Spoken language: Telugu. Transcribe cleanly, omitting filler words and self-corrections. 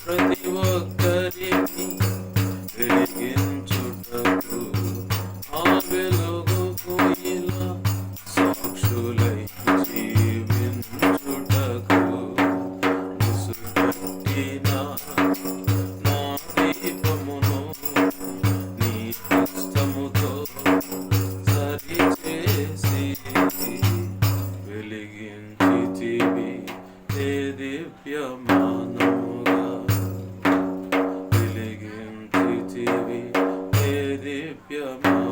ప్రతి ఒక్కరిని వెలిగించుటకు ఆ వెలుగుకు ఇలా సాక్షులై జీవించుటకు ముసుగట్టిన నా దీపమును నీ హస్తముతో సరిచేసి వెలిగించితివి ఏ దివ్యమానముగా వెలిగించితివి ఏ దివ్యమానముగా